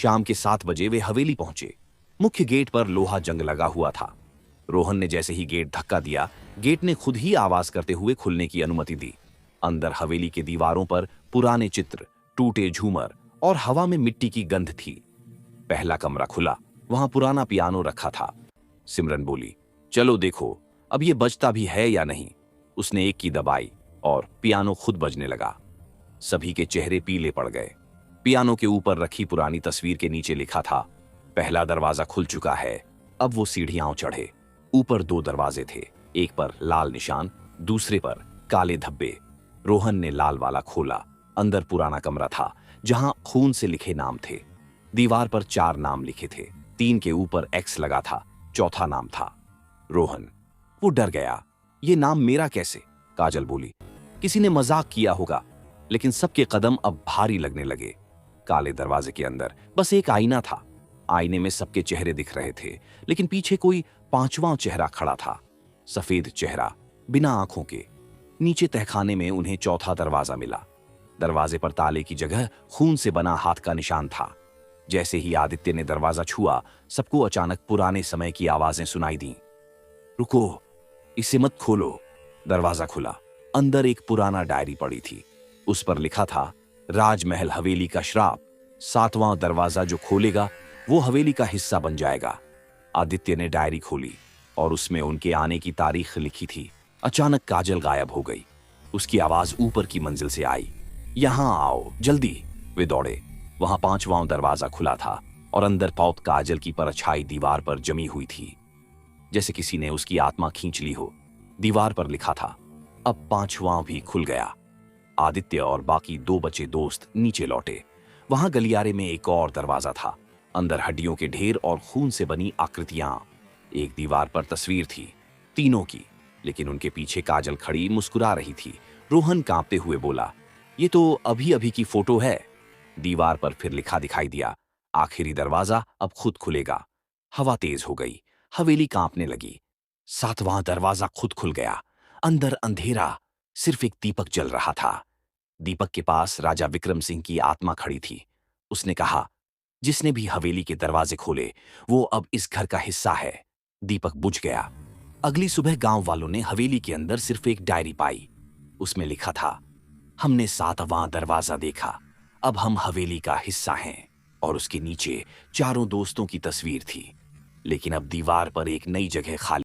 शाम के 7 बजे वे हवेली पहुंचे। मुख्य गेट पर लोहा जंग लगा हुआ था। रोहन ने जैसे ही गेट धक्का दिया, गेट ने खुद ही आवाज करते हुए खुलने की अनुमति दी। अंदर हवेली के दीवारों पर पुराने चित्र, टूटे झूमर और हवा में मिट्टी की गंध थी। पहला कमरा खुला, वहां पुराना पियानो रखा था। सिमरन बोली, चलो देखो अब ये बजता भी है या नहीं। उसने एक की दबाई और पियानो खुद बजने लगा। सभी के चेहरे पीले पड़ गए। पियानो के ऊपर रखी पुरानी तस्वीर के नीचे लिखा था, पहला दरवाजा खुल चुका है, अब वो सीढ़ियां चढ़े। ऊपर 2 दरवाजे थे, एक पर लाल निशान, दूसरे पर काले धब्बे। रोहन ने लाल वाला खोला। अंदर पुराना कमरा था जहां खून से लिखे नाम थे। दीवार पर 4 नाम लिखे थे, 3 के ऊपर एक्स लगा था, चौथा नाम था रोहन। वो डर गया, ये नाम मेरा कैसे? काजल बोली, किसी ने मजाक किया होगा। लेकिन सबके कदम अब भारी लगने लगे। काले दरवाजे के अंदर बस एक आईना था। आईने में सबके चेहरे दिख रहे थे, लेकिन पीछे कोई 5वां चेहरा खड़ा था। सफेद चेहरा, बिना आंखों के। नीचे तहखाने में उन्हें चौथा दरवाजा मिला। दरवाजे पर ताले की जगह खून से बना हाथ का निशान था। जैसे ही आदित्य ने दरवाजा छुआ, सबको अचानक पुराने समय की आवाजें सुनाई दी। रुको, इसे मत खोलो। दरवाजा खुला। अंदर एक पुराना डायरी पड़ी थी। उस पर लिखा था, राजमहल हवेली का श्राप, 7वां दरवाजा जो खोलेगा वो हवेली का हिस्सा बन जाएगा। आदित्य ने डायरी खोली और उसमें उनके आने की तारीख लिखी थी। अचानक काजल गायब हो गई। उसकी आवाज ऊपर की मंजिल से आई, यहां आओ जल्दी। वे दौड़े। वहां 5वां दरवाजा खुला था और अंदर पौत काजल की परछाई दीवार पर जमी हुई थी, जैसे किसी ने उसकी आत्मा खींच ली हो। दीवार पर लिखा था, अब 5वां भी खुल गया। आदित्य और बाकी 2 बचे दोस्त नीचे लौटे। वहां गलियारे में एक और दरवाजा था। अंदर हड्डियों के ढेर और खून से बनी आकृतियां। एक दीवार पर तस्वीर थी, तीनों की, लेकिन उनके पीछे काजल खड़ी मुस्कुरा रही थी। रोहन कांपते हुए बोला, ये तो अभी अभी की फोटो है। दीवार पर फिर लिखा दिखाई दिया, आखिरी दरवाजा अब खुद खुलेगा। हवा तेज हो गई, हवेली कांपने लगी। 7वां दरवाजा खुद खुल गया। अंदर अंधेरा, सिर्फ एक दीपक जल रहा था। दीपक के पास राजा विक्रम सिंह की आत्मा खड़ी थी। उसने कहा, जिसने भी हवेली के दरवाजे खोले वो अब इस घर का हिस्सा है। दीपक बुझ गया। अगली सुबह गांव वालों ने हवेली के अंदर सिर्फ एक डायरी पाई। उसमें लिखा था, हमने 7वां दरवाजा देखा, अब हम हवेली का हिस्सा हैं। और उसके नीचे चारों दोस्तों की तस्वीर थी, लेकिन अब दीवार पर एक नई जगह खाली